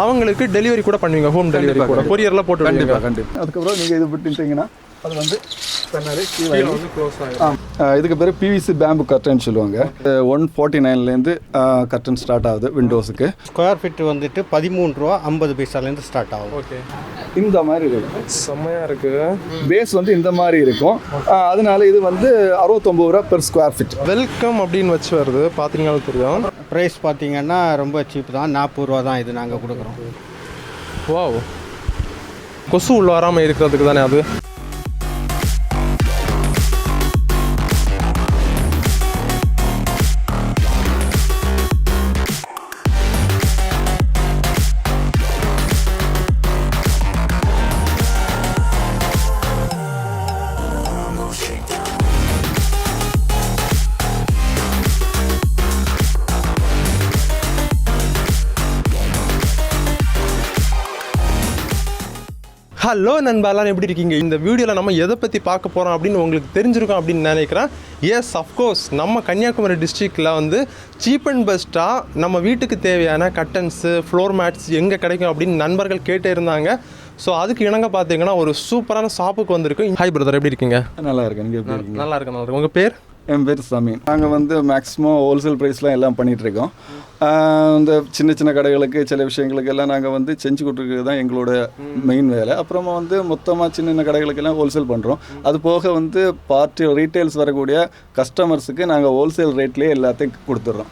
அவங்களுக்கு டெலிவரி கூட பண்ணுவீங்க, ஹோம் டெலிவரி கூட, கொரியரில் போட்டு கண்டிப்பாக. அதுக்கப்புறம் நீங்கள் இது விட்டுட்டிங்கன்னா அது வந்து இதுக்கு பேர் பிவிசி பேம்பு கர்டன் சொல்லுவாங்க. 149லேருந்து கர்டன் ஸ்டார்ட் ஆகுது விண்டோஸுக்கு. ஸ்கொயர் ஃபீட் வந்துட்டு 13 ரூபா 50 பைசாலேருந்து ஸ்டார்ட் ஆகும். ஓகே, இந்த மாதிரி இருக்கும். செம்மையாக இருக்குது. பேஸ் வந்து இந்த மாதிரி இருக்கும். அதனால இது வந்து 69 ரூபா பெர் ஸ்கொயர் ஃபீட். வெல்கம் அப்படின்னு வச்சு வருது, பார்த்தீங்கன்னா தெரியும். ப்ரைஸ் பார்த்தீங்கன்னா ரொம்ப சீப் தான், 40 ரூபா தான் இது நாங்கள் கொடுக்குறோம். வாவ், கொசு உள்ள வராமல் இருக்கிறதுக்கு தானே அது. ஹலோ நண்பா, எல்லாரும் எப்படி இருக்கீங்க? இந்த வீடியோவில் நம்ம எதை பற்றி பார்க்க போகிறோம் அப்படின்னு உங்களுக்கு தெரிஞ்சிருக்கோம் அப்படின்னு நினைக்கிறேன். எஸ், அஃப்கோர்ஸ் நம்ம கன்னியாகுமரி டிஸ்ட்ரிக்டில் வந்து சீப் அண்ட் பெஸ்ட்டாக நம்ம வீட்டுக்கு தேவையான கட்டன்ஸு, ஃப்ளோர் மேட்ஸ் எங்கே கிடைக்கும் அப்படின்னு நண்பர்கள் கேட்டே இருந்தாங்க. ஸோ அதுக்கு இணங்க பார்த்தீங்கன்னா ஒரு சூப்பரான ஷாப்புக்கு வந்திருக்கு. ஹாய் பிரதர், எப்படி இருக்கீங்க? நல்லா இருக்கேன். நீங்கள் எப்படி இருக்கீங்க? நல்லா இருக்கேன். உங்கள் பேர்? என் பேர் சமீன். நாங்கள் வந்து மேக்ஸிமம் ஹோல்சேல் ப்ரைஸ்லாம் எல்லாம் பண்ணிகிட்ருக்கோம். இந்த சின்ன சின்ன கடைகளுக்கு சில விஷயங்களுக்கு எல்லாம் நாங்கள் வந்து செஞ்சு கொடுத்துருக்கிறது தான் எங்களோட மெயின் வேலை. அப்புறமா வந்து மொத்தமாக சின்ன சின்ன கடைகளுக்கெல்லாம் ஹோல்சேல் பண்ணுறோம். அது போக வந்து பார்ட்டி ரீட்டைல்ஸ் வரக்கூடிய கஸ்டமர்ஸுக்கு நாங்கள் ஹோல்சேல் ரேட்லேயே எல்லாத்தையும் கொடுத்துட்றோம்.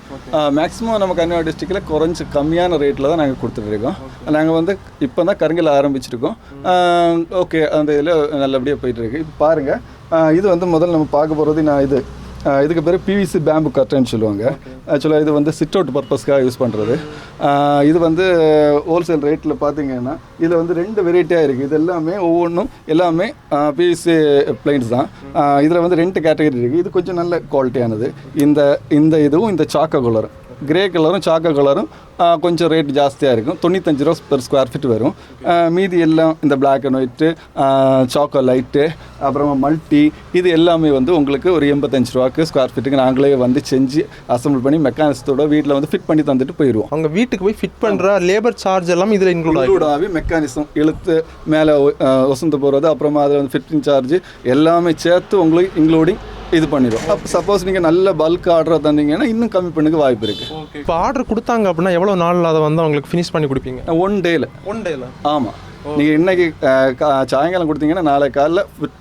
மேக்ஸிமம் நம்ம கன்னியாகுமரி டிஸ்ட்ரிக்டில் கம்மியான ரேட்டில் தான் நாங்கள் கொடுத்துட்ருக்கோம். நாங்கள் வந்து இப்போ தான் கருங்கல் ஆரம்பிச்சிருக்கோம். ஓகே, அந்த இதில் நல்லபடியாக போயிட்டுருக்கு. இப்போ பாருங்கள், இது வந்து முதல்ல நம்ம பார்க்க போகிறது இதுக்கு பேர் பிவிசி பேம்பு கர்டன் சொல்லுவாங்க. ஆக்சுவலாக இது வந்து சிட் அவுட் பர்பஸ்க்காக யூஸ் பண்ணுறது. இது வந்து ஹோல்சேல் ரேட்டில் பார்த்தீங்கன்னா இதில் வந்து 2 வெரைட்டியாக இருக்குது. இது எல்லாமே பிவிசி பிளைன்ஸ் தான். இதில் வந்து 2 கேட்டகரி இருக்குது. இது கொஞ்சம் நல்ல குவாலிட்டியானது. இந்த இதுவும் இந்த சாக்கோ கலரும், கிரே கலரும் சாக்கோ கலரும் கொஞ்சம் ரேட் ஜாஸ்தியாக இருக்கும். 95 ரூபா பெர் ஸ்கொயர் ஃபீட் வரும். மீதி எல்லாம் இந்த black and white, chocolate, அப்புறமா மல்டி, இது எல்லாமே வந்து உங்களுக்கு ஒரு 85 ரூபாய்க்கு ஸ்கொயர் ஃபீட்டுக்கு நாங்களே வந்து செஞ்சு அசம்பிள் பண்ணி மெக்கானிசத்தோட வீட்டில் வந்து ஃபிட் பண்ணி தந்துட்டு போயிடுவோம். அவங்க வீட்டுக்கு போய் ஃபிட் பண்ணுற லேபர் சார்ஜ் எல்லாம் இதில் இன்க்ளூட் ஆகி மெக்கானிசம் இழுத்து மேலே வசந்து போகிறது, அப்புறமா அதில் வந்து ஃபிட்டிங் சார்ஜ் எல்லாமே சேர்த்து உங்களுக்கு இன்க்ளூடிங் இது பண்ணிடும். அப்போ சப்போஸ் நீங்கள் நல்ல பல்க் ஆர்டர் தந்தீங்கன்னா இன்னும் கம்மி பண்ணுக்கு வாய்ப்பு இருக்குது. இப்போ ஆர்டர் கொடுத்தாங்க அப்படின்னா எவ்வளோ நாளில் அதை வந்து அவங்களுக்கு ஃபினிஷ் பண்ணி கொடுப்பீங்க? ஒன் டேல. ஆமாம், நீங்கள் இன்றைக்கி சாயங்காலம் கொடுத்தீங்கன்னா நாளை காலைல ஃபிட்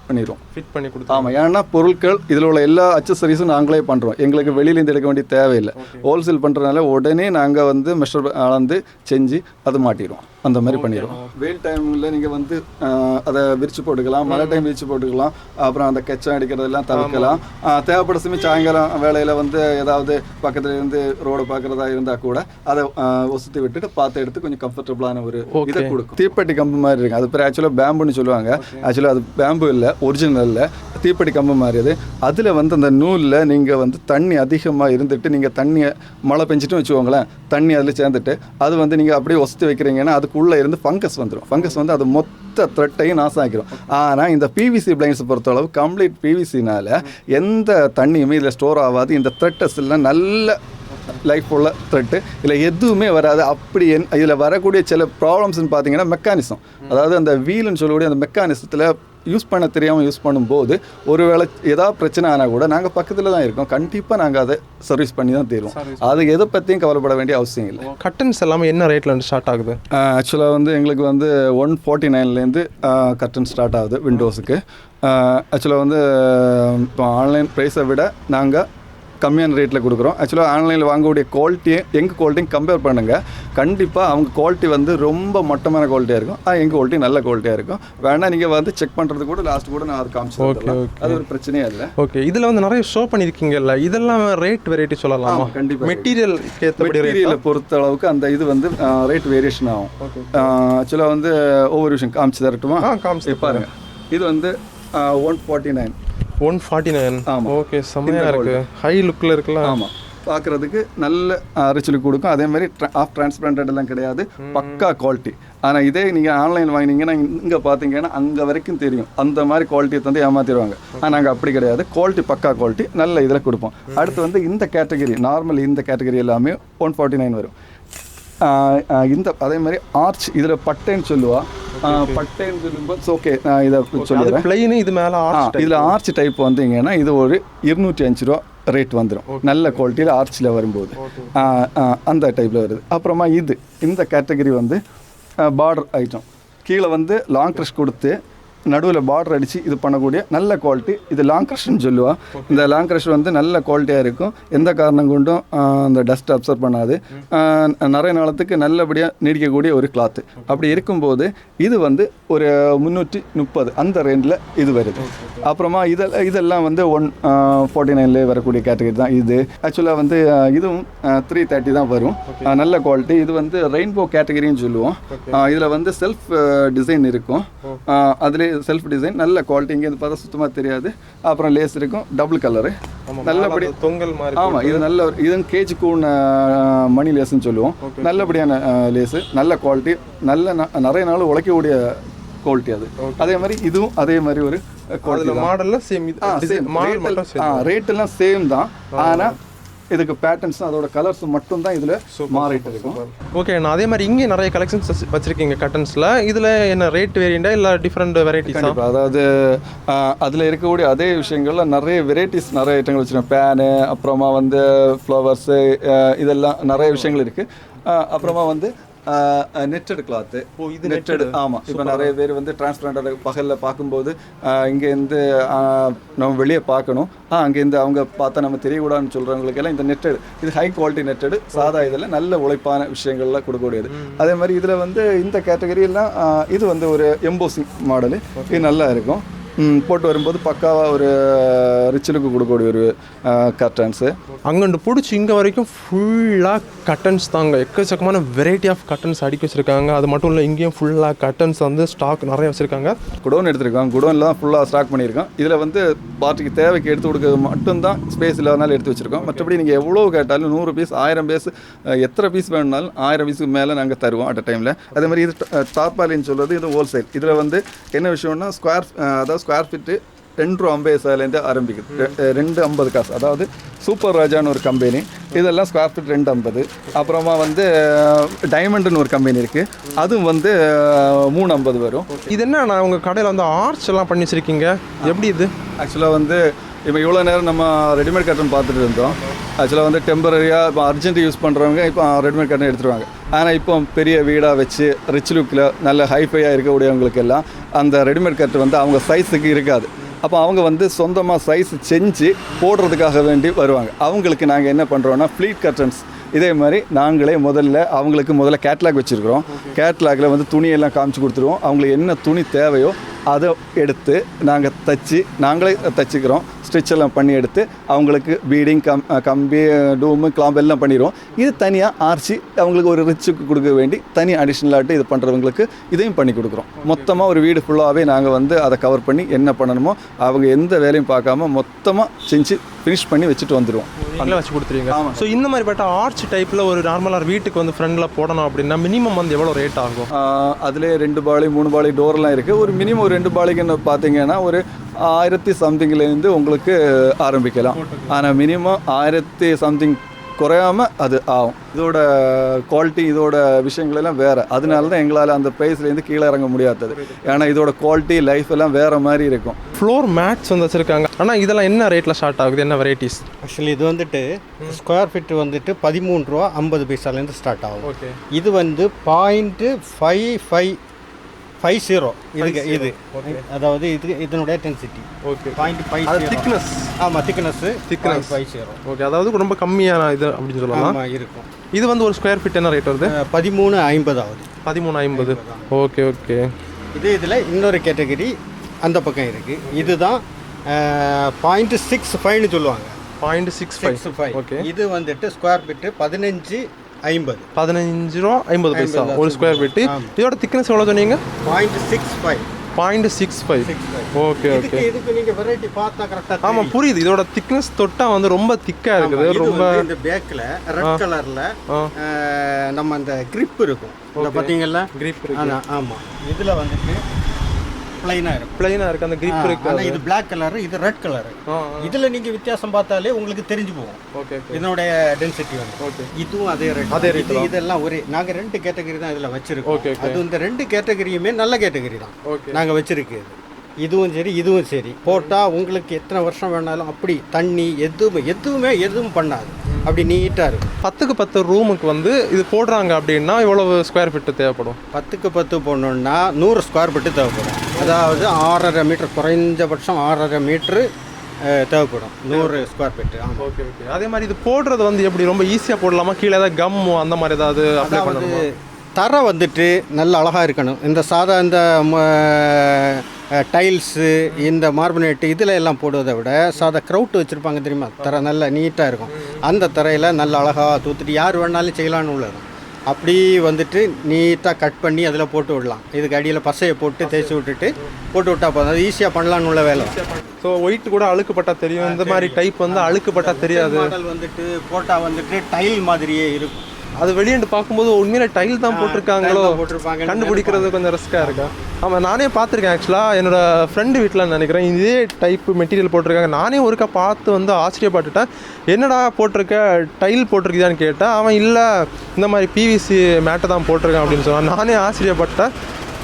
பண்ணி கொடுத்தோம். ஆமாம், ஏன்னா பொருட்கள் இதில் உள்ள எல்லா அக்சசரிஸும் நாங்களே பண்ணுறோம். எங்களுக்கு வெளியிலேருந்து எடுக்க வேண்டிய தேவையில்லை. ஹோல்சேல் பண்ணுறதுனால உடனே நாங்கள் வந்து மெஷர் அளந்து செஞ்சு அதை மாட்டிடுவோம். அந்த மாதிரி பண்ணிடுவோம். வெயில் டைமில் நீங்கள் வந்து அதை விரிச்சு போட்டுக்கலாம், மழை டைம் விரிச்சு போட்டுக்கலாம். அப்புறம் அந்த கெச்சம் அடிக்கிறதெல்லாம் தவிர்க்கலாம். தேவைப்பட சமயம் சாயங்காலம் வேலையில் வந்து ஏதாவது பக்கத்தில் இருந்து ரோடு பார்க்குறதா இருந்தால் கூட அதை ஒசுத்தி விட்டுட்டு பார்த்து எடுத்து கொஞ்சம் கம்ஃபர்டபுளான ஒரு இதை கொடுக்கும். தீப்பெட்டி கம்பு மாதிரி இருக்குது. அது பேர் ஆக்சுவலாக பேம்புன்னு சொல்லுவாங்க. ஆக்சுவலாக அது பேம்பு இல்லை, ஒரிஜினல் இல்லை, தீப்பெட்டி கம்பு மாதிரி. அது அதில் வந்து அந்த நூலில் நீங்கள் வந்து தண்ணி அதிகமாக இருந்துட்டு நீங்கள் தண்ணியை மழை பெஞ்சிட்டு வச்சுக்கோங்களேன், தண்ணி அதில் சேர்ந்துட்டு அது வந்து நீங்கள் அப்படியே ஒசுத்தி வைக்கிறீங்கன்னா அதுக்குள்ளே இருந்து ஃபங்கஸ் வந்துடும். ஃபங்கஸ் வந்து அது மொத்த த்ரெட்டையும் நாசம் ஆக்கிடும். ஆனால் இந்த பிவிசி பிளைன்ஸை பொறுத்தளவு கம்ப்ளீட் பிவிசினால் எந்த தண்ணியுமே இதில் ஸ்டோர் ஆகாது. இந்த த்ரெட்டஸ் எல்லாம் நல்ல லைஃப் உள்ள த்ரெட்டு, இதில் எதுவுமே வராது. அப்படி இதில் வரக்கூடிய சில ப்ராப்ளம்ஸ்ன்னு பார்த்தீங்கன்னா மெக்கானிசம், அதாவது அந்த வீலுன்னு சொல்லக்கூடிய அந்த மெக்கானிசத்தில் யூஸ் பண்ண தெரியாமல் யூஸ் பண்ணும்போது ஒருவேளை ஏதாவது பிரச்சனை ஆனால் கூட நாங்கள் பக்கத்தில் தான் இருக்கோம். கண்டிப்பாக நாங்கள் அதை சர்வீஸ் பண்ணி தான் தருவோம். அது எதை பற்றியும் கவலைப்பட வேண்டிய அவசியம் இல்லை. கட்டன்ஸ் எல்லாமே என்ன ரேட்டில் ஸ்டார்ட் ஆகுது? ஆக்சுவலாக வந்து எங்களுக்கு வந்து 149லேருந்து கர்டன் ஸ்டார்ட் ஆகுது விண்டோஸுக்கு. ஆக்சுவலாக வந்து இப்போ ஆன்லைன் ப்ரைஸை விட நாங்கள் கம்மியான ரேட்டில் கொடுக்குறோம். ஆக்சுவலாக ஆன்லைனில் வாங்கக்கூடிய குவாலிட்டியை எங்கள் குவாலிட்டியும் கம்பேர் பண்ணுங்கள். கண்டிப்பாக அவங்க குவாலிட்டி வந்து ரொம்ப மட்டமான குவாலிட்டியாக இருக்கும். எங்கள் குவாலிட்டி நல்ல குவாலிட்டியாக இருக்கும். வேணால் நீங்கள் வந்து செக் பண்ணுறது கூட லாஸ்ட் கூட நான் அது காமிச்சிருக்கேன். அது ஒரு பிரச்சனையே இல்லை. ஓகே, இதில் வந்து நிறைய ஷோ பண்ணியிருக்கீங்கல்ல, இதெல்லாம் ரேட் வெரைட்டி சொல்லலாமா? கண்டிப்பாக மெட்டீரியலை பொறுத்த அளவுக்கு அந்த இது வந்து ரேட் வேரியேஷன் ஆகும். ஆக்சுவலாக வந்து ஒவ்வொரு விஷயம் காமிச்சு தரட்டுமா? காமிச்சு பாருங்கள். இது வந்து 149. ஆமாம். ஓகே, செம்மையாக இருக்குது. ஹை லுக்கில் இருக்குல்ல? ஆமாம், பார்க்குறதுக்கு நல்ல ரிச் லுக் கொடுக்கும். அதே மாதிரி ஆஃப் டிரான்ஸ்பரண்டட் எல்லாம் கிடையாது, பக்கா குவாலிட்டி. ஆனால் இதே நீங்கள் ஆன்லைன் வாங்கினீங்கன்னா இங்கே பார்த்தீங்கன்னா அங்கே வரைக்கும் தெரியும், அந்த மாதிரி குவாலிட்டியை தந்து ஏமாற்றிடுவாங்க. ஆனால் நாங்கள் அப்படி கிடையாது, குவாலிட்டி பக்கா குவாலிட்டி நல்ல இதில் கொடுப்போம். அடுத்து வந்து இந்த கேட்டகரி நார்மல், இந்த கேட்டகரி எல்லாமே 149 வரும். இந்த அதே மாதிரி ஆர்ச் இதில் பட்டைன்னு சொல்லுவா. பட்டைன்னு சொல்லும்போது ஓகே நான் இதை சொல்லுவேன். பிளைனு இது மேலே இதில் ஆர்ச் டைப் வந்தீங்கன்னா இது ஒரு 205 ரூபா ரேட் வந்துடும். நல்ல குவாலிட்டியில் ஆர்ச்சில் வரும்போது அந்த டைப்பில் வருது. அப்புறமா இந்த கேட்டகரி வந்து பார்டர் ஐட்டம். கீழே வந்து லாங் க்ரஷ் கொடுத்து நடுவில் பார்டர் அடித்து இது பண்ணக்கூடிய நல்ல குவாலிட்டி. இது லாங் க்ரஷ்ன்னு சொல்லுவாள். இந்த லாங் க்ரஷ் வந்து நல்ல குவாலிட்டியாக இருக்கும். எந்த காரணம் கொண்டும் அந்த டஸ்ட் அப்சர்வ் பண்ணாது. நிறைய நாளத்துக்கு நல்லபடியாக நீடிக்கக்கூடிய ஒரு கிளாத்து. அப்படி இருக்கும்போது இது வந்து ஒரு 330 அந்த ரேஞ்சில் இது வருது. அப்புறமா இதெல்லாம் வந்து 149 வரக்கூடிய கேட்டகரி தான். இது ஆக்சுவலாக வந்து இதுவும் 330 தான் வரும். நல்ல குவாலிட்டி. இது வந்து ரெயின்போ கேட்டகரின்னு சொல்லுவோம். இதில் வந்து செல்ஃப் டிசைன் இருக்கும். அதுலேயே செல்ஃப் டிசைன் நல்ல குவாலிட்டி. இங்கே இது பார்த்தா சுத்தமாக தெரியாது. அப்புறம் லேஸ் இருக்கும், டபுள் கலரு, நல்லபடி தொங்கல் மாதிரி. ஆமாம், இது நல்ல இது கேஜி கூன் மணி லேஸ்ன்னு சொல்லுவோம். நல்லபடியான லேஸு, நல்ல குவாலிட்டி, நிறைய நாள் உழைக்கக்கூடிய குவாலிட்டி. அது அதே மாதிரி இதுவும் அதே மாதிரி ஒரு குவாலிட்டி. மாடலில் சேம், ரேட்டெல்லாம் சேம் தான். ஆனால் இதுக்கு பேட்டர்ன்ஸ் அதோட கலர்ஸ் மட்டும் தான் இதில் மாறிட்டு இருக்கும். ஓகே, நான் அதே மாதிரி இங்கே நிறைய கலெக்ஷன்ஸ் வச்சுருக்கீங்க கட்டன்ஸில். இதில் என்ன ரேட் வேரியண்டா இல்லை டிஃப்ரெண்ட் வெரைட்டிஸ்? அதாவது அதில் இருக்கக்கூடிய அதே விஷயங்கள்ல நிறைய வெரைட்டிஸ், நிறைய ஐட்டங்கள் வச்சுருக்கேன். பேனு, அப்புறமா வந்து ஃப்ளவர்ஸு, இதெல்லாம் நிறைய விஷயங்கள் இருக்குது. அப்புறமா வந்து நெட்டட் கிளாத்து. இது நெட்டடு. ஆமாம், இப்போ நிறைய பேர் வந்து டிரான்ஸ்பரண்டாக பகலில் பார்க்கும்போது இங்கேருந்து நம்ம வெளியே பார்க்கணும், அங்கேருந்து அவங்க பார்த்தா நம்ம தெரியக்கூடாதுன்னு சொல்கிறவங்களுக்கெல்லாம் இந்த நெட்டடு, இது ஹை குவாலிட்டி நெட்டடு. சாதா இதில் நல்ல உழைப்பான விஷயங்கள்லாம் கொடுக்கக்கூடியது. அதே மாதிரி இதில் வந்து இந்த கேட்டகரியெல்லாம் இது வந்து ஒரு எம்போசிங் மாடலு. இது நல்லா இருக்கும். போட்டு வரும்போது பக்காவாக ஒரு ரிச் லுக்கு கொடுக்கக்கூடிய ஒரு கர்டன்ஸு. அங்கேண்டு பிடிச்சி இங்கே வரைக்கும் ஃபுல்லாக கட்டன்ஸ் தாங்க. எக்கச்சக்கமான வெரைட்டி ஆஃப் கட்டன்ஸ் அடுக்கி வச்சுருக்காங்க. அது மட்டும் இல்லை, இங்கேயும் ஃபுல்லாக கட்டன்ஸ் வந்து ஸ்டாக் நிறைய வச்சுருக்காங்க. குடோன் எடுத்துருக்காங்க. குடோனில் தான் ஃபுல்லாக ஸ்டாக் பண்ணியிருக்கோம். இதில் வந்து பார்ட்டிக்கு தேவைக்கு எடுத்து கொடுக்கறது மட்டும்தான் ஸ்பேஸ் இல்லாதனால எடுத்து வச்சுருக்கோம். மற்றபடி நீங்கள் எவ்வளோ கேட்டாலும் 100 பீஸ் 1000 பீஸ் எத்தனை பீஸ் வேணுனாலும் 1000 பீஸுக்கு மேலே நாங்கள் தருவோம் அட் அ டைமில். அதே மாதிரி இது தார்பாலின்னு சொல்கிறது இது ஹோல்சேல். இதில் வந்து என்ன விஷயம்னா ஸ்கொயர் ஃபீட்டு 2.50 ஆரம்பிக்குது. 2.50 காசு. அதாவது சூப்பர் ராஜான்னு ஒரு கம்பெனி, இதெல்லாம் ஸ்கொயர் ஃபீட் 2.50. அப்புறமா வந்து டைமண்டுன்னு ஒரு கம்பெனி இருக்குது, அதுவும் வந்து 3.50 வரும். இது என்ன, நான் உங்கள் கடையில் வந்து ஆர்ச் எல்லாம் பண்ணி வச்சுருக்கீங்க, எப்படி இது? ஆக்சுவலாக வந்து இப்போ இவ்வளோ நேரம் நம்ம ரெடிமேட் கட்டன் பார்த்துட்டு இருந்தோம். ஆக்சுவலாக வந்து டெம்பரரியாக இப்போ அர்ஜென்ட் யூஸ் பண்ணுறவங்க இப்போ ரெடிமேட் கட்டன் எடுத்துருவாங்க. ஆனால் இப்போ பெரிய வீடாக வச்சு ரிச் லுக்கில் நல்ல ஹைஃபையாக இருக்கக்கூடியவங்களுக்கு எல்லாம் அந்த ரெடிமேட் கட்டு வந்து அவங்க சைஸுக்கு இருக்காது. அப்போ அவங்க வந்து சொந்தமாக சைஸ் செஞ்சு போடுறதுக்காக வேண்டி வருவாங்க. அவங்களுக்கு நாங்கள் என்ன பண்ணுறோன்னா ஃப்ளீட் கர்டன்ஸ் இதே மாதிரி நாங்களே அவங்களுக்கு கேட்லாக் வச்சுருக்கிறோம். கேட்லாகில் வந்து துணியெல்லாம் காமிச்சு கொடுத்துருவோம். அவங்களுக்கு என்ன துணி தேவையோ அதை எடுத்து நாங்களே தச்சுக்கிறோம். ஸ்டிச் எல்லாம் பண்ணி எடுத்து அவங்களுக்கு பீடிங், கம்பி, டூமு, கிளாம்பு எல்லாம் பண்ணிடுவோம். இது தனியாக ஆர்ச்சி அவங்களுக்கு ஒரு ரிச்சுக்கு கொடுக்க வேண்டி தனி அடிஷ்னலாகிட்டு இது பண்ணுறவங்களுக்கு இதையும் பண்ணி கொடுக்குறோம். மொத்தமாக ஒரு வீடு ஃபுல்லாகவே நாங்கள் வந்து அதை கவர் பண்ணி என்ன பண்ணணுமோ அவங்க எந்த வேலையும் பார்க்காம மொத்தமாக செஞ்சு ஃபினிஷ் பண்ணி வச்சுட்டு வந்துடுவோம். நீங்களே வச்சு கொடுத்துருவீங்க. ஆமாம். ஸோ இந்த மாதிரிப்பட்ட ஆர்ச் டைப்பில் ஒரு நார்மலாக வீட்டுக்கு வந்து ஃப்ரண்டில் போடணும் அப்படின்னா மினிமம் வந்து எவ்வளோ ரேட் ஆகும்? அதிலே 2 பாலி 3 பாலி டோர்லாம் இருக்குது. ஒரு மினிமம் 2 பாலிக்குன்னு பார்த்தீங்கன்னா ஒரு 1000 சம்திங்லேருந்து உங்களுக்கு ஆரம்பிக்கலாம். ஆனால் மினிமம் 1000 சம்திங் குறையாமல் அது ஆகும். இதோட குவாலிட்டி, இதோட விஷயங்களெல்லாம் வேறு. அதனால தான் எங்களால் அந்த ப்ரைஸ்லேருந்து கீழே இறங்க முடியாதது. ஏன்னா இதோட குவாலிட்டி, லைஃப் எல்லாம் வேறு மாதிரி இருக்கும். ஃப்ளோர் மேட்ஸ் வந்து வச்சுருக்காங்க. ஆனால் இதெல்லாம் என்ன ரேட்டில் ஸ்டார்ட் ஆகுது, என்ன வெரைட்டிஸ்? ஆக்சுவலி இது வந்துட்டு ஸ்கொயர் ஃபீட்டு வந்துட்டு 13 ரூபா 50 பைசாலேருந்து ஸ்டார்ட் ஆகும். ஓகே. இது வந்து 0.5550 இது அதாவது இதனுடைய டென்சிட்டி. ஓகே. 0.50 திக்னஸ். ஆமாம், திக்னஸ் 50. ஓகே, அதாவது ரொம்ப கம்மியான இது அப்படின்னு சொல்லலாம். இருக்கும். இது வந்து ஒரு ஸ்கொயர் ஃபீட் என்ன ரேட் வருது? 13.50 ஆகுது. 13.50. Okay okay. இதில் இன்னொரு கேட்டகரி அந்த பக்கம் இருக்குது. இதுதான் 0.65ன்னு சொல்லுவாங்க. 0.65. ஓகே. இது வந்துட்டு ஸ்கொயர் ஃபீட்டு 15.50. 15 ரூபா 50 பைசா ஒரு ஸ்கொயர் ஃபீட்டு. இதோட திக்னஸ் எவ்வளோ சொன்னீங்க? 0.65. 0.65. Okay okay. இதுக்கு நீங்கள் வெரைட்டி பார்த்தா கரெக்டாக. ஆமாம், புரியுது. இதோட திக்னஸ் தொட்டா வந்து ரொம்ப திக்காக இருக்குது. ரொம்ப இந்த பேக்கில் ரெட் கலரில் நம்ம அந்த கிரிப் இருக்கும். இந்த பார்த்தீங்களா? கிரிப். ஆமாம். இதில் வந்துட்டு பிளைனாக இருக்கும். பிளைனாக இருக்குது, அந்த கிரிப் இருக்குது. ஆனால் இது பிளாக் கலர், இது ரெட் கலர். இதில் நீங்கள் வித்தியாசம் பார்த்தாலே உங்களுக்கு தெரிஞ்சு போகும். ஓகே. இதனுடைய டென்சிட்டி வந்து. ஓகே. இதுவும் அதே ரேட். இதெல்லாம் ஒரே. நாங்கள் 2 கேட்டகரி தான் இதில் வச்சுருக்கோம். ஓகே. அது இந்த 2 கேட்டகரியுமே நல்ல கேட்டகரி தான். ஓகே. நாங்கள் வச்சுருக்கு. இதுவும் சரி, இதுவும் சரி. போட்டால் உங்களுக்கு எத்தனை வருஷம் வேணாலும் அப்படி தண்ணி எதுவும் பண்ணாது. அப்படி நீட்டாக இருக்கும். 10க்கு 10 ரூமுக்கு வந்து இது போடுறாங்க அப்படின்னா எவ்வளவு ஸ்கொயர் ஃபீட்டு தேவைப்படும்? 10க்கு 10 போடணுன்னா 100 ஸ்கொயர் ஃபீட்டு தேவைப்படும். அதாவது 6.5 மீட்டர், குறைஞ்சபட்சம் 6.5 மீட்ரு தேவைப்படும் 100 ஸ்கொயர் ஃபீட்டு. Okay okay. அதே மாதிரி இது போடுறது வந்து எப்படி ரொம்ப ஈஸியாக போடலாமா? கீழே ஏதாவது கம்மு அந்த மாதிரி ஏதாவது அப்ளை பண்ணணுமா? தரை வந்துட்டு நல்ல அழகாக இருக்கணும். இந்த இந்த டைல்ஸு, இந்த மார்பனேட்டு இதில் எல்லாம் போடுவதை விட சாதா க்ரௌட் வச்சுருப்பாங்க தெரியுமா, தரை நல்லா நீட்டாக இருக்கும். அந்த தரையில் நல்ல அழகாக தூத்துட்டு யார் வேணாலும் செய்யலான்னு உள்ளது. அப்படி வந்துட்டு நீட்டாக கட் பண்ணி அதில் போட்டு விடலாம். இதுக்கு அடியில் பசையை போட்டு தேய்ச்சி விட்டுட்டு போட்டு விட்டா போதும். அது ஈஸியாக பண்ணலான்னு உள்ள வேலை. ஸோ ஒயிட் கூட அழுக்குப்பட்டா தெரியும். இந்த மாதிரி டைப் வந்து அழுக்குப்பட்டா தெரியாது. மாடல் வந்துட்டு போட்டால் வந்துட்டு டைல் மாதிரியே இருக்கும். அது வெளியேண்டு பார்க்கும்போது உண்மையில டைல் தான் போட்டிருக்காங்களோ கண்டுபிடிக்கிறது கொஞ்சம் ரிஸ்க்காக இருக்கா? ஆமாம், நானே பார்த்துருக்கேன். ஆக்சுவலாக என்னோட ஃப்ரெண்டு வீட்டில் நினைக்கிறேன் இதே டைப்பு மெட்டீரியல் போட்டிருக்காங்க. நானே ஒருக்கா பார்த்து வந்து ஆச்சரியப்பட்டுட்டேன். என்னடா போட்டிருக்க, டைல் போட்டிருக்கியான்னு கேட்டேன். அவன் இல்லை, இந்த மாதிரி பிவிசி மேட்டை தான் போட்டிருக்கான் அப்படின்னு சொன்னான். நானே ஆச்சரியப்பட்டேன்.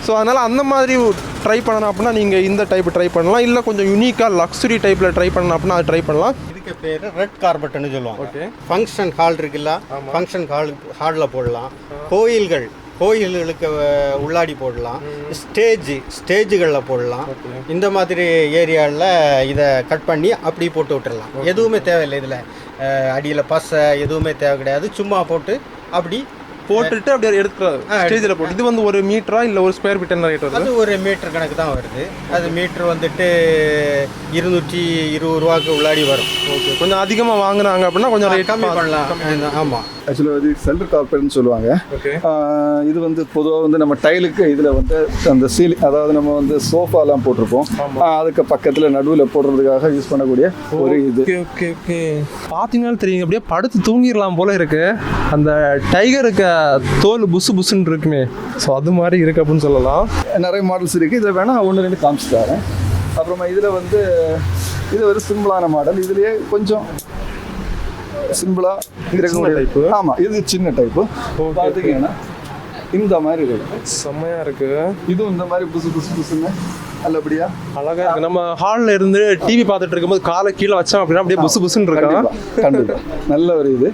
ஸோ அதனால் அந்த மாதிரி ட்ரை பண்ணணும் அப்படின்னா நீங்கள் இந்த டைப் ட்ரை பண்ணலாம். இல்லை கொஞ்சம் யூனிக்காக லக்ஸுரி டைப்பில் ட்ரை பண்ணணும் அப்படின்னா அது ட்ரை பண்ணலாம். இதுக்கு பேர் ரெட் கார்பெட்னு சொல்லுவாங்க. ஓகே. ஃபங்க்ஷன் ஹால் இருக்குல்ல, ஃபங்க்ஷன் ஹாலில் போடலாம். கோயில்களுக்கு உள்ளாடி போடலாம். ஸ்டேஜுகளில் போடலாம். இந்த மாதிரி ஏரியாவில் இதை கட் பண்ணி அப்படி போட்டு விட்டுடலாம். எதுவுமே தேவையில்லை. இதில் அடியில் பசை எதுவுமே தேவை கிடையாது. சும்மா போட்டு அப்படி போட்டுட்டு அப்படியே எடுத்துக்கிறாரு ஸ்டேஜில் போட்டு. இது வந்து 1 மீட்டரா இல்லை 1 ஸ்கொயர் ஃபீட் என்ன ரேட் வருது? அது 1 மீட்டர் கணக்கு தான் வருது. அது மீட்ரு வந்துட்டு 220 ரூபாய்க்கு உள்ளாடி வரும். ஓகே. கொஞ்சம் அதிகமாக வாங்குனாங்க அப்படின்னா கொஞ்சம் ரேட் கம்மி பண்ணலாம். ஆமாம். ஆக்சுவலாக இது சென்டர் கார்பெட்னு சொல்லுவாங்க. ஓகே. இது வந்து பொதுவாக வந்து நம்ம டைலுக்கு இதில் வந்து அந்த சீலிங், அதாவது நம்ம வந்து சோஃபாலாம் போட்டிருப்போம், அதுக்கு பக்கத்தில் நடுவில் போடுறதுக்காக யூஸ் பண்ணக்கூடிய ஒரு இது. Okay okay okay. பார்த்தீங்கன்னா தெரியுங்க, அப்படியே படுத்து தூங்கிடலாம் போல இருக்கு. அந்த டைகருக்கு தோல் புசுன்னு இருக்குமே, ஸோ அது மாதிரி இருக்கு அப்படின்னு சொல்லலாம். நிறைய மாடல்ஸ் இருக்குது. இதில் வேணால் 1-2 காமிச்சு தரேன். அப்புறமா இதில் வந்து இது ஒரு சிம்பிளான மாடல். இதுலேயே கொஞ்சம் சிம்பிளாக இருக்கக்கூடிய டைப்பு. ஆமாம், இது சின்ன டைப்பு. பார்த்துக்கிங்கன்னா இந்த மாதிரி இருக்கு. செம்மையாக இருக்கு. இதுவும் இந்த மாதிரி புசுன்னு நல்லபடியா அழகா இருக்கு. நம்ம ஹாலில் இருந்து டிவி பார்த்துட்டு இருக்கும்போது காலை கீழே வச்சோம் அப்படின்னா அப்படியே புசுன்னு இருக்கா. கண்டிப்பாக நல்ல ஒரு இது.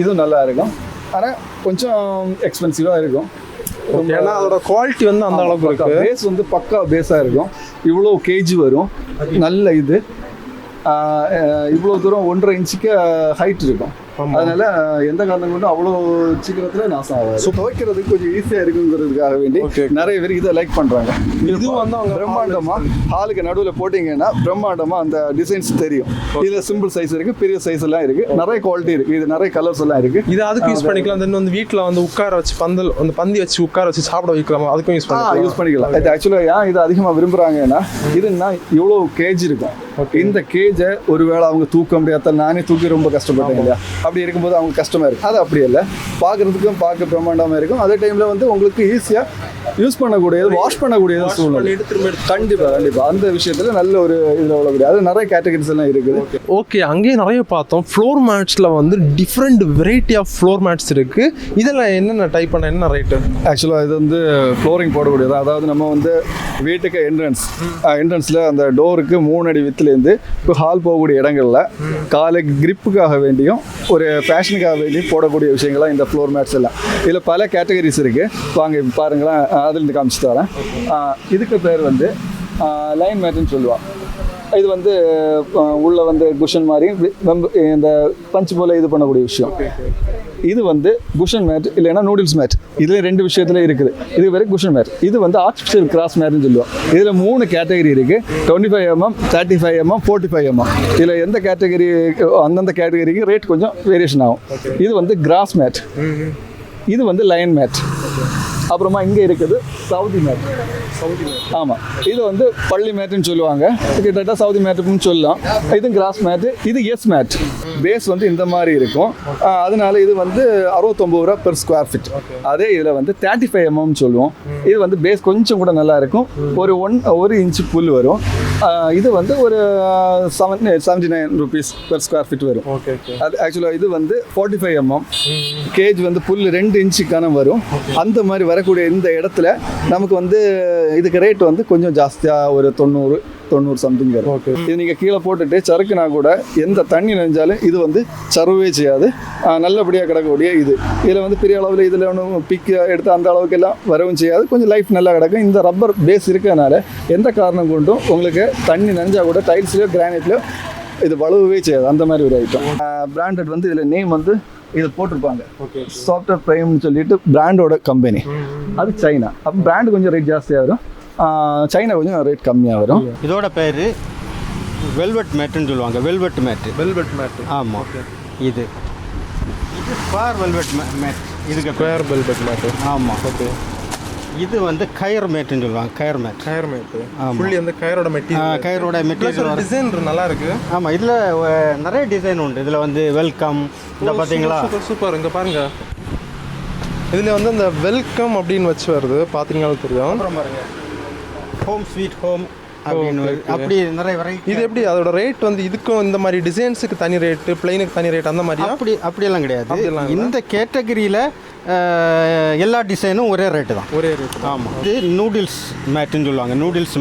இதுவும் நல்லா இருக்கும். ஆனால் கொஞ்சம் எக்ஸ்பென்சிவாக இருக்கும். ஏன்னா அதோட குவாலிட்டி வந்து அந்த அளவுக்கு இருக்கு. பேஸ் வந்து பக்கா பேஸாக இருக்கும். இவ்வளோ கேஜி வரும். நல்ல இது. இவ்வளோ தூரம் 1.5 இன்ச்சுக்கு ஹைட் இருக்கும். அதனால எந்த காரணம் கொண்டும் அவ்வளோ சீக்கிரத்தில் நாசம் ஆகாது. துவைக்கிறதுக்கு கொஞ்சம் ஈஸியாக இருக்குங்கிறதுக்காக வேண்டி நிறைய பேர் இதை லைக் பண்ணுறாங்க. இதுவும் வந்து அவங்க பிரம்மாண்டமாக ஹாலுக்கு நடுவில் போட்டிங்கன்னா பிரம்மாண்டமாக அந்த டிசைன்ஸ் தெரியும். இதில் சிம்பிள் சைஸ் இருக்குது, பெரிய சைஸ் எல்லாம் இருக்குது, நிறைய குவாலிட்டி இருக்குது, இது நிறைய கலர்ஸ் எல்லாம் இருக்குது. இது அதுக்கு யூஸ் பண்ணிக்கலாம். தென் வந்து வீட்டில் வந்து உட்கார வச்சு அந்த பந்தி வச்சு உட்கார வச்சு சாப்பிட வைக்கலாமா, அதுக்கும் யூஸ் பண்ணிக்கலாம். இது ஆக்சுவலாக ஏன் இது அதிகமாக விரும்புகிறாங்கன்னா, இதுன்னா இவ்வளோ கேஜ் இருக்கும். இந்த கேஜை ஒருவேளை அவங்க தூக்க முடியாத, நானே தூக்கி ரொம்ப கஷ்டப்பட்டேன் இல்லையா, அப்படி இருக்கும்போது அவங்க கஷ்டமாக இருக்குது. அது அப்படி இல்லை, பார்க்குறதுக்கும் பார்க்க பிரம்மாண்டமாக இருக்கும். அதே டைமில் வந்து உங்களுக்கு ஈஸியாக யூஸ் பண்ணக்கூடியது, வாஷ் பண்ணக்கூடியது சூழ்நிலை. கண்டிப்பாக அந்த விஷயத்தில் நல்ல ஒரு இதில் உள்ளக்கூடிய அது நிறைய கேட்டகரிஸ் எல்லாம் இருக்குது. ஓகே. அங்கேயே நிறைய பார்த்தோம். ஃப்ளோர் மேட்ஸில் வந்து different variety of floor mats இருக்குது. இதெல்லாம் என்னென்ன டைப் பண்ண என்ன ரேட்டு? ஆக்சுவலாக இது வந்து ஃப்ளோரிங் போடக்கூடியது. அதாவது நம்ம வந்து வீட்டுக்கு என்ட்ரன்ஸில் அந்த டோருக்கு 3 அடி வித்துலேருந்து இப்போ ஹால் போகக்கூடிய இடங்களில் காலை கிரிப்புக்காக வேண்டியும் ஒரு ஃபேஷனுக்காக வேண்டியும் போடக்கூடிய விஷயங்கள்லாம் இந்த ஃப்ளோர் மேட்ஸ் எல்லாம். இதில் பல கேட்டகரிஸ் இருக்குது. வாங்க பாருங்களேன், அதுலேருந்து காமிச்சு தரேன். இதுக்கு பேர் வந்து லைன் மேட்டுன்னு சொல்லுவாள். இது வந்து உள்ளே வந்து குஷன் மாதிரி இந்த பஞ்சு போல் இது பண்ணக்கூடிய விஷயம். இது வந்து குஷன் மேட் இல்லைன்னா நூடுல்ஸ் மேட். இதில் 2 விஷயத்தில் இருக்குது. இது பேர் குஷன் மேட். இது வந்து ஆர்டிஃபிஷியல் கிராஸ் மேட்னு சொல்லுவோம். இதில் 3 கேட்டகரி இருக்குது. 25 mm, 35 mm, 45 mm. இதில் எந்த கேட்டகரி அந்தந்த கேட்டகரிக்கு ரேட் கொஞ்சம் வேரியேஷன் ஆகும். இது வந்து கிராஸ் மேட், இது வந்து லைன் மேட். அப்புறமா இங்கே இருக்குது சவுதி மேட். ஆமாம், இது வந்து பள்ளி மேட்டுன்னு சொல்லுவாங்க, கிட்டத்தட்ட சவுதி மேட்டுன்னு சொல்லலாம். இது கிராஸ் மேட்டு, இது எஸ் மேட். பேஸ் வந்து இந்த மாதிரி இருக்கும். அதனால இது வந்து 69 ரூபா பெர் ஸ்கொயர் ஃபீட். அதே இதில் வந்து 35 mm சொல்லுவோம். இது வந்து பேஸ் கொஞ்சம் கூட நல்லா இருக்கும். ஒரு இன்ச்சு புல் வரும். இது வந்து ஒரு 79 rupees பெர் ஸ்கொயர் ஃபீட் வரும். அது ஆக்சுவலாக இது வந்து 45 mm கேஜ் வந்து புல் 2 இன்ச்சு கனம் வரும். அந்த மாதிரி வரக்கூடிய இந்த இடத்துல நமக்கு வந்து இதுக்கு ரேட் வந்து கொஞ்சம் ஜாஸ்தியாக ஒரு 90 சம்திங் வரும். இது நீங்கள் கீழே போட்டுட்டு சறுக்குனா கூட எந்த தண்ணி நினைஞ்சாலும் இது வந்து சர்வே செய்யாது. நல்லபடியாக கிடக்கக்கூடிய இதில் வந்து பெரிய அளவில் இதில் ஒன்றும் பிக் எடுத்து அந்த அளவுக்கு எல்லாம் வரவும் செய்யாது. கொஞ்சம் லைஃப் நல்லா கிடக்கும். இந்த ரப்பர் பேஸ் இருக்கிறதுனால எந்த காரணம் கொண்டும் உங்களுக்கு தண்ணி நினைஞ்சா கூட டைல்ஸ்லையோ கிரானைட்லையோ இது வலுவே செய்யாது. அந்த மாதிரி ஒரு ஐட்டம். பிராண்டட் வந்து இதில் நேம் வந்து இது போட்டிருப்பாங்க, சாஃப்ட்வேர் ப்ரைம்னு சொல்லிட்டு பிராண்டோட கம்பெனி. அது சைனா. அப்போ பிராண்டு கொஞ்சம் ரேட் ஜாஸ்தியாக வரும், சைனா கொஞ்சம் ரேட் கம்மியாக வரும். இதோட பேர் வெல்வெட் மேட்டுன்னு சொல்லுவாங்க. வெல்வெட் மேட்டு. ஆமாம். இது ஸ்கொயர் வெல்வெட் மேட். இதுக்கு ஸ்கொயர் வெல்வெட் மேட்டு. ஆமாம். ஓகே. இது வந்து கயர் மேட்டுன்னு சொல்லுவாங்க. கயர் மேட்டு. ஃபுல்லி அந்த கயரோட மெட்டீரியல். கயரோட மெட்டீரியல் டிசைன் நல்லா இருக்கு. ஆமாம், இதில் நிறைய டிசைன் உண்டு. இதில் வந்து வெல்கம், இந்த பார்த்தீங்களா? சூப்பர். இங்கே பாருங்க, இதில் வந்து அந்த வெல்கம் அப்படின்னு வச்சு வருது, பார்த்தீங்கன்னாலும் தெரியும். அப்புறம் பாருங்க, ஹோம் ஸ்வீட் ஹோம் அப்படின்னு அப்படி நிறைய வெரைட்டி. இது எப்படி அதோட ரேட் வந்து இதுக்கும் இந்த மாதிரி டிசைன்ஸுக்கு தனி ரேட்டு, பிளைனுக்கு தனி ரேட் அந்த மாதிரி? அப்படியெல்லாம் கிடையாது. இந்த கேட்டகரியில் எல்லா டிசைனும் ஒரே ரேட்டு தான். ஒரே ரேட்டு. ஆமாம். இது நூடுல்ஸ் மேட்டுன்னு சொல்லுவாங்க. நூடுல்ஸ்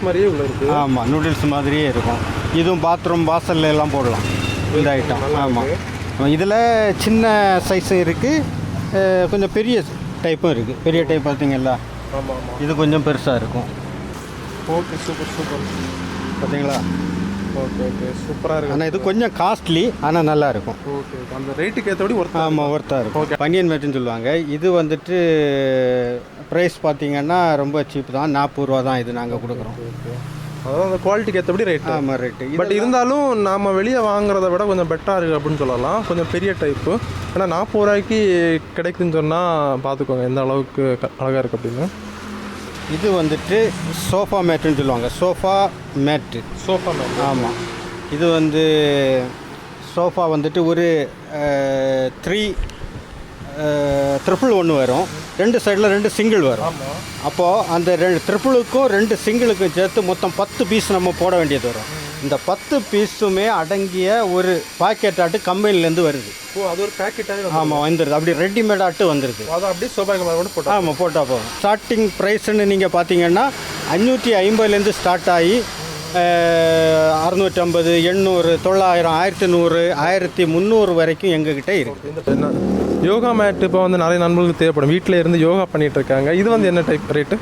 மாதிரியே உள்ள இருக்குது. ஆமாம், நூடுல்ஸ் மாதிரியே இருக்கும். இதுவும் பாத்ரூம் வாசல்ல எல்லாம் போடலாம் இந்த ஐட்டம். ஆமாம். இதில் சின்ன சைஸும் இருக்குது, கொஞ்சம் பெரிய டைப்பும் இருக்குது. பெரிய டைப் பார்த்தீங்களா? ஆமாம். இது கொஞ்சம் பெருசாக இருக்கும். Okay, super. பார்த்தீங்களா? ஓகே, சூப்பராக இருக்குது. ஆனால் இது கொஞ்சம் காஸ்ட்லி, ஆனால் நல்லா இருக்கும். ஓகே, அந்த ரேட்டுக்கு ஏற்றபடி ஒர்த்தாக இருக்கும். ஓகே. பனியன் மேட்டுன்னு சொல்லுவாங்க. இது வந்துட்டு ப்ரைஸ் பார்த்தீங்கன்னா ரொம்ப சீப் தான். 40 ரூபா தான் இது நாங்கள் கொடுக்குறோம். அதாவது அந்த குவாலிட்டிக்கு ஏற்றபடி ரேட். ஆமாம், ரேட்டு. பட் இருந்தாலும் நம்ம வெளியே வாங்குறத விட கொஞ்சம் பெட்டராக இருக்குது அப்படின்னு சொல்லலாம். கொஞ்சம் பெரிய டைப்பு. ஏன்னா 40 ரூபாய்க்கு கிடைக்குதுன்னு சொன்னால் பார்த்துக்கோங்க எந்த அளவுக்கு அழகாக இருக்குது அப்படின்னு. இது வந்துட்டு சோஃபா மேட்டுன்னு சொல்லுவாங்க. Sofa mat. ஆமாம். இது வந்து சோஃபா வந்துட்டு ஒரு 3 வரும். 2 சைடில் 2 சிங்கிள் வரும். அப்போது அந்த 2 ட்ரிபிளுக்கும் 2 சிங்கிளுக்கும் சேர்த்து மொத்தம் 10 பீஸ் நம்ம போட வேண்டியது வரும். இந்த 10 பீஸுமே அடங்கிய ஒரு பாக்கெட் ஆட்டு கம்பெனிலேருந்து வருது. அது ஒரு பேக்கெட்டாக? ஆமாம், வந்துடுது. அப்படி ரெடிமேட் ஆட்டு வந்துடுது. அதை அப்படியே சோபாய்க்கு போட்டு. ஆமாம், போட்டால் போதும். ஸ்டார்டிங் ப்ரைஸ்ன்னு நீங்கள் பார்த்தீங்கன்னா 550லேருந்து ஸ்டார்ட் ஆகி 650, 800, 900, 1100, 1300 வரைக்கும் எங்ககிட்ட இருக்குது. யோகா மேட் இப்போ வந்து நிறைய நண்பர்களுக்கு தேவைப்படும். வீட்டில் இருந்து யோகா பண்ணிகிட்டு இருக்காங்க. இது வந்து என்ன டைப் ரேட்டு?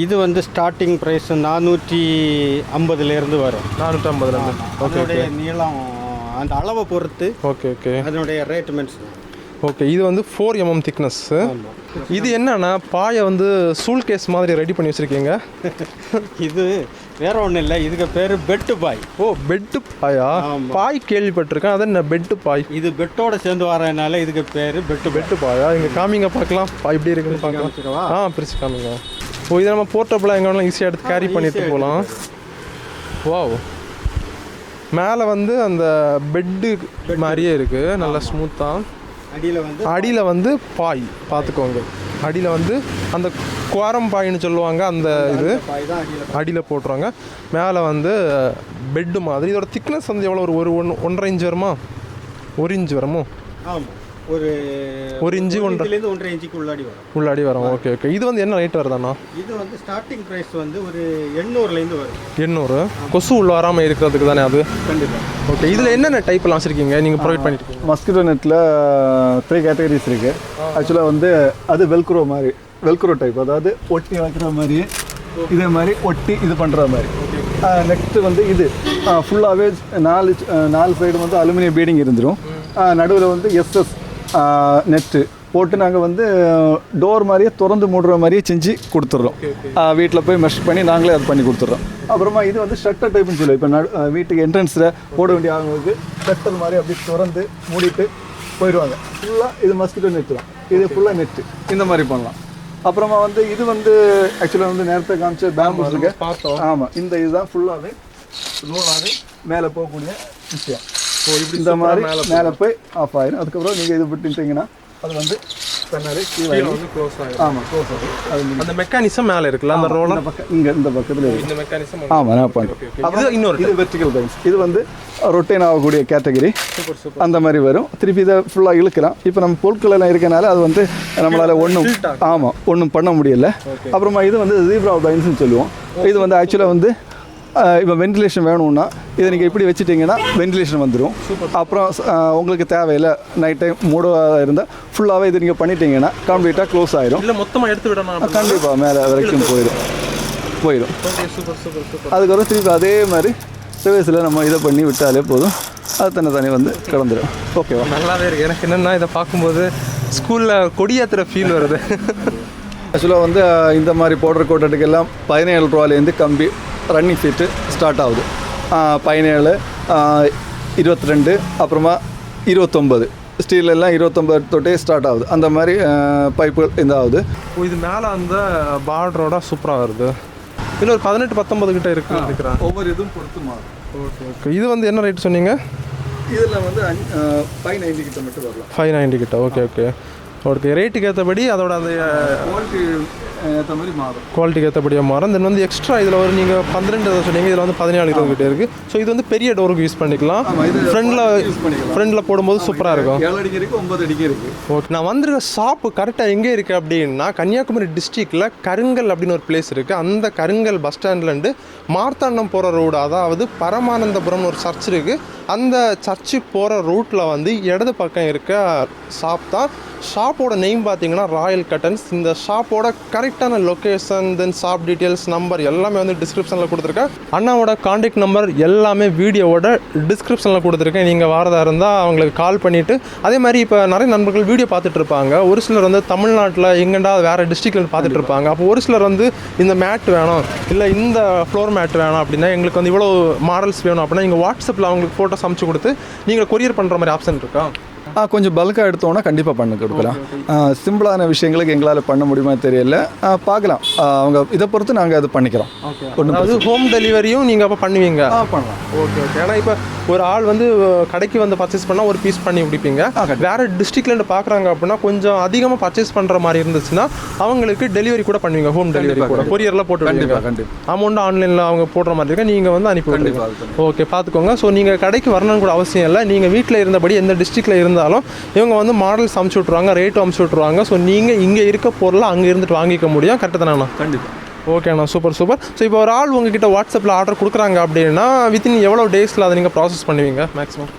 இது வந்து ஸ்டார்டிங் ப்ரைஸ் 450லேருந்து வரும். 450. ஓகே. நீளம் அந்த அளவை பொறுத்து. ஓகே. அதனுடைய ரேட் மென்ஸ். ஓகே. இது வந்து 4 mm திக்னஸ்ஸு. இது என்னன்னா பாயை வந்து சூல் கேஸ் மாதிரி ரெடி பண்ணி வச்சுருக்கீங்க. இது வேற ஒன்றும் இல்லை, இதுக்கு பேர் பெட்டு பாய். ஓ, பெட்டு பாயா? பாய் கேள்விப்பட்டிருக்கேன். அது என்ன பெட்டு பாய்? இது பெட்டோட சேர்ந்து வரதுனால இதுக்கு பேர் பெட்டு பாயா. இங்கே காமிங்க பார்க்கலாம், பாய் இப்படி இருக்குன்னு பார்க்கலாம். பிரிச்சு காமிங்க. ஓ, இதை நம்ம போர்ட்டபிளாக எங்கே வேணாலும் ஈஸியாக எடுத்து கேரி பண்ணிட்டு போகலாம். வாவ். மேலே வந்து அந்த பெட்டு மாதிரியே இருக்குது, நல்லா ஸ்மூத்தாக. அடியில் வந்து பாய் பார்த்துக்கோங்க. அடியில் வந்து அந்த குவாரம் பாயின்னு சொல்லுவாங்க, அந்த இது அடியில் போட்டுருவாங்க. மேலே வந்து பெட்டு மாதிரி. இதோட திக்னஸ் வந்து எவ்வளோ? ஒரு 1.5 இன்ச் வருமா? 1 இன்ச் வருமோ? ஆமாம், ஒரு 1 இன்ச்சு 1.5 இன்ச்சுக்கு உள்ளாடி வரும். ஓகே. இது வந்து என்ன ரேட் வருதாண்ணா? இது வந்து ஸ்டார்டிங் ப்ரைஸ் வந்து ஒரு 800லேருந்து வரும். 800. கொசு உள்ள வராமல் இருக்கிறதுக்கு தானே அது? கண்டிப்பாக. ஓகே. இதில் என்னென்ன டைப்லாம் வச்சுருக்கீங்க நீங்கள் ப்ரொவைட் பண்ணிட்டு? மஸ்கிட்டோ நெட்டில் 3 கேட்டகரிஸ் இருக்குது. ஆக்சுவலாக வந்து அது வெல்க்ரோ மாதிரி, வெல்க்ரோ டைப், அதாவது ஒட்டி வைக்கிற மாதிரி, இதே மாதிரி ஒட்டி இது பண்ணுற மாதிரி. நெக்ஸ்ட்டு வந்து இது ஃபுல்லாகவே 4 சைடு வந்து அலுமினியம் பீடிங் இருந்துடும். நடுவில் வந்து எஸ்எஸ் நெட்டு போட்டு நாங்கள் வந்து டோர் மாதிரியே திறந்து மூடுற மாதிரியே செஞ்சு கொடுத்துட்றோம். வீட்டில் போய் மெஷ் பண்ணி நாங்களே அது பண்ணி கொடுத்துட்றோம். அப்புறமா இது வந்து ஷட்டர் டைப்னு சொல்லி, இப்போ வீட்டுக்கு என்ட்ரன்ஸில் போட வேண்டிய ஆகும்போது ஷட்டர் மாதிரி அப்படி திறந்து மூடிட்டு போயிடுவாங்க. ஃபுல்லாக இது மஸ்கிட்டோ நெட்டு தான். இது ஃபுல்லாக நெட்டு இந்த மாதிரி பண்ணலாம். அப்புறமா வந்து இது வந்து ஆக்சுவலாக வந்து நேரத்தை காமிச்ச பேம்பூஸ் இருக்கு பார்த்தோம். ஆமாம், இந்த இதுதான் ஃபுல்லாகவே ரோலாகவே மேலே போகக்கூடிய விஷயம். இந்த மாதிரி மேலே போய் ஆஃப் ஆயிடும். அதுக்கப்புறம் நீங்கள் இது விட்டுட்டீங்கன்னா அது வந்து தன்னாலே கீழே வந்து க்ளோஸ் ஆகும். ஆமாம், க்ளோஸ் ஆகும். அது அந்த மெக்கானிசம் மேலே இருக்குல்ல, அந்த ரோலர் இந்த பக்கம் இங்கே இந்த பக்கத்தில் இருக்கு. இந்த மெக்கானிசம். ஆமாம், நான் பண்ணுறேன். இது இன்னொரு இது வெர்டிகல் பைன்ஸ். இது வந்து ரொட்டேன் ஆகக்கூடிய கேட்டகரி. அந்த மாதிரி வரும். திருப்பி இதை ஃபுல்லாக இழுக்கலாம். இப்போ நம்ம பொருட்கள் எல்லாம் இருக்கனால அது வந்து நம்மளால் ஒன்றும் பண்ண முடியல. அப்புறமா இது வந்து ஜீப்ரா பைன்ஸ்னு சொல்லுவோம். இது வந்து ஆக்சுவலாக வந்து இப்போ வென்டிலேஷன் வேணும்னா இதை நீங்கள் இப்படி வச்சுட்டிங்கன்னா வென்டிலேஷன் வந்துடும். அப்புறம் உங்களுக்கு தேவையில்லை நைட் டைம் மூடாக இருந்தால் ஃபுல்லாகவே இது நீங்கள் பண்ணிட்டீங்கன்னா கம்ப்ளீட்டாக க்ளோஸ் ஆகிடும். இல்லை மொத்தமாக எடுத்து விடணும். கண்டிப்பாக மேலே வரைக்கும் போயிடும். அதுக்கப்புறம் திருப்பி அதே மாதிரி ரிவர்ஸில் நம்ம இதை பண்ணி விட்டாலே போதும், அது தனி வந்து கிடந்துடும். ஓகேவா? நல்லாவே இருக்குது. எனக்கு என்னென்னா இதை பார்க்கும்போது ஸ்கூலில் கொடியேற்றுற ஃபீல் வருது. ஆக்சுவலாக வந்து இந்த மாதிரி போடுற கோட்டட்டுக்கெல்லாம் 17 ரூபாலேருந்து கம்பி ரன்னிங் ஃபீட்டு ஸ்டார்ட் ஆகுது. 17, 22, அப்புறமா 29. ஸ்டீலெல்லாம் 29 தொட்டே ஸ்டார்ட் ஆகுது. அந்த மாதிரி பைப்புகள் இந்த ஆகுது. இது மேலே அந்த பார்டரோட சூப்பராக வருது. இல்லை ஒரு 18, 19 கிட்ட இருக்கிறேன். ஒவ்வொரு இதுவும் பொறுத்து மாறும். ஓகே. இது வந்து என்ன ரேட் சொன்னீங்க? இதில் வந்து 590 கிட்ட மட்டும் வரலாம். 590 கிட்ட. ஓகே. ரேட்டுக்கு ஏற்றபடி அதோட அந்த குவாலிட்டி ஏற்ற மாதிரி மாறும். குவாலிட்டிக்கு ஏற்றபடியாக மாறும். தென் வந்து எக்ஸ்ட்ரா இதில் ஒரு நீங்கள் 12 சொன்னீங்க, இதில் வந்து 14, 20 கிட்டே இருக்குது. ஸோ இது வந்து பெரிய டோருக்கு யூஸ் பண்ணிக்கலாம். ஃப்ரண்டில் போடும்போது சூப்பராக இருக்கும். 7 அடிக்கு இருக்குது, 9 அடிக்கு இருக்குது. ஓகே. நான் வந்திருக்க ஷாப்பு கரெக்டாக எங்கே இருக்குது அப்படின்னா கன்னியாகுமரி டிஸ்ட்ரிக்டில் கருங்கல் அப்படின்னு ஒரு பிளேஸ் இருக்குது. அந்த கருங்கல் பஸ் ஸ்டாண்ட்லேருந்து மார்த்தாண்டம் போகிற ரோடு, அதாவது பரமானந்தபுரம்னு ஒரு சர்ச் இருக்குது. அந்த சர்ச்சுக்கு போகிற ரூட்டில் வந்து இடது பக்கம் இருக்க ஷாப் தான். ஷாப்போட நேம் பார்த்தீங்கன்னா ராயல் கட்டன்ஸ். இந்த ஷாப்போட கரெக்டான லொக்கேஷன், தென் ஷாப் டீட்டெயில்ஸ், நம்பர் எல்லாமே வந்து டிஸ்கிரிப்ஷனில் கொடுத்துருக்கேன். அண்ணாவோட காண்டாக்ட் நம்பர் எல்லாமே வீடியோவோட டிஸ்கிரிப்ஷனில் கொடுத்துருக்கேன். நீங்கள் வரதா இருந்தால் அவங்களுக்கு கால் பண்ணிவிட்டு, அதே மாதிரி இப்போ நிறைய நண்பர்கள் வீடியோ பார்த்துட்டு இருப்பாங்க. ஒரு சிலர் வந்து தமிழ்நாட்டில் எங்கேண்டா வேறு டிஸ்ட்ரிக்டில் பார்த்துட்டு இருப்பாங்க. அப்போ ஒரு சிலர் வந்து இந்த மேட் வேணும், இல்லை இந்த ஃப்ளோர் மேட் வேணும் அப்படின்னா, எங்களுக்கு வந்து இவ்வளோ மாடல்ஸ் வேணும் அப்படின்னா நீங்கள் வாட்ஸ்அப்பில் அவங்களுக்கு ஃபோட்டோஸ் அனுப்பிச்சு கொடுத்து நீங்கள் கொரியர் பண்ணுற மாதிரி ஆப்ஷன் இருக்கா? கொஞ்சம் பல்காக எடுத்தோன்னா கண்டிப்பாக பண்ணி கொடுக்கலாம். சிம்பிளான விஷயங்களுக்கு எங்களால் பண்ண முடியுமா தெரியல, பார்க்கலாம். அவங்க இதை பொறுத்து நாங்கள் அது பண்ணிக்கிறோம். அதாவது ஹோம் டெலிவரியும் நீங்கள் அப்போ பண்ணுவீங்க? பண்ணலாம். ஓகே. ஏன்னா இப்போ ஒரு ஆள் வந்து கடைக்கு வந்து பர்ச்சேஸ் பண்ணால் ஒரு பீஸ் பண்ணி முடிப்பீங்க. வேறு டிஸ்ட்ரிக்ட்லேருந்து பார்க்குறாங்க அப்படின்னா கொஞ்சம் அதிகமாக பர்ச்சேஸ் பண்ணுற மாதிரி இருந்துச்சுன்னா அவங்களுக்கு டெலிவரி கூட பண்ணுவீங்க, ஹோம் டெலிவரி கூட கொரியரில் போட்டு கண்டிப்பாக அமௌண்ட் ஆன்லைனில் அவங்க போடுற மாதிரி இருக்கா, நீங்கள் வந்து அனுப்பி விடுவீங்க. ஓகே, பார்த்துக்கோங்க. ஸோ நீங்கள் கடைக்கு வரணும்னு கூட அவசியம் இல்லை. நீங்கள் வீட்டில் இருந்தபடி எந்த டிஸ்ட்ரிக்டில் இருந்தாலும் இவங்க வந்து மாடல்ஸ் அமுச்சு விட்ருவாங்க, ரேட்டும் அமுச்சு விட்ருவாங்க. ஸோ நீங்கள் இங்கே இருக்க பொருளை அங்கே இருந்துட்டு வாங்கிக்க முடியும். கரெக்டு தானேண்ணா? கண்டிப்பாக. ஓகேண்ணா, சூப்பர். ஸோ இப்போ ஒரு ஆள் உங்ககிட்ட வாட்ஸ்அப்பில் ஆர்டர் கொடுக்குறாங்க அப்படின்னா வித்தின் எவ்வளோ டேஸில் அதை நீங்கள் ப்ராசஸ் பண்ணுவீங்க மேக்ஸிமம்?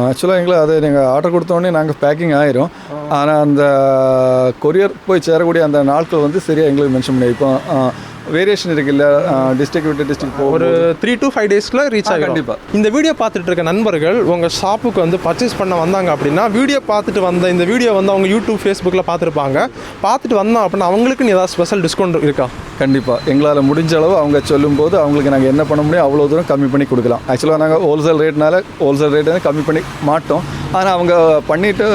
ஆக்சுவலாக எங்களை அதை நீங்கள் ஆர்டர் கொடுத்தோடனே நாங்கள் பேக்கிங் ஆயிரும். ஆனால் அந்த கொரியர் போய் சேரக்கூடிய அந்த நாட்கள் வந்து சரியாக எங்களுக்கு மென்ஷன் பண்ணி. இப்போ வேரியேஷன் இருக்குல்ல, டிஸ்ட்ரிக்ட் விட்டு டிஸ்ட்ரிக்ட் ஒரு 3 to 5 டேஸில் ரீச் ஆகும். கண்டிப்பாக. இந்த வீடியோ பார்த்துட்டு இருக்க நண்பர்கள் உங்கள் ஷாப்புக்கு வந்து பர்ச்சேஸ் பண்ண வந்தாங்க அப்படின்னா வீடியோ பார்த்துட்டு வந்த இந்த வீடியோ வந்து அவங்க யூடியூப், ஃபேஸ்புக்கில் பார்த்துருப்பாங்க. பார்த்துட்டு வந்தோம் அப்படின்னா அவங்களுக்கு ஏதாவது ஸ்பெஷல் டிஸ்கவுண்ட் இருக்கா? கண்டிப்பாக. எங்களால் முடிஞ்ச அளவு அவங்க சொல்லும்போது அவங்களுக்கு நாங்கள் என்ன பண்ண முடியும் அவ்வளோ தூரம் கம்மி பண்ணி கொடுக்கலாம். ஆக்சுவலாக நாங்கள் ஹோல்சேல் ரேட்டு கம்மி பண்ணி மாட்டோம். ஆனால் அவங்க பண்ணிவிட்டு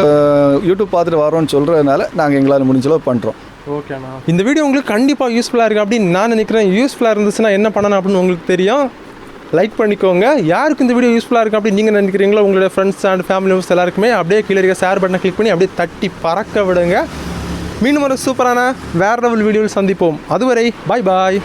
யூடியூப் பார்த்துட்டு வரோன்னு சொல்கிறதுனால நாங்கள் எங்களால் முடிஞ்ச அளவு பண்ணுறோம். ஓகேண்ணா. இந்த வீடியோ உங்களுக்கு கண்டிப்பாக யூஸ்ஃபுல்லாக இருக்குது அப்படின்னு நான் நினைக்கிறேன். யூஸ்ஃபுல்லாக இருந்துச்சுன்னா என்ன பண்ணணும் அப்படின்னு உங்களுக்கு தெரியும். லைக் பண்ணிக்கோங்க. யாருக்கு இந்த வீடியோ யூஸ்ஃபுல்லாக இருக்குது அப்படின்னு நீங்கள் நினைக்கிறீங்களோ உங்களோட ஃப்ரெண்ட்ஸ் அண்ட் ஃபேமிலி மெம்பர்ஸ் எல்லாருக்குமே அப்படியே கீழே இருக்க ஷேர் பட்டனை கிளிக் பண்ணி அப்படியே தட்டி பறக்க விடுங்க. மீண்டும் ஒரு சூப்பரான வேற லெவல் வீடியோவில் சந்திப்போம். அதுவரை பாய்.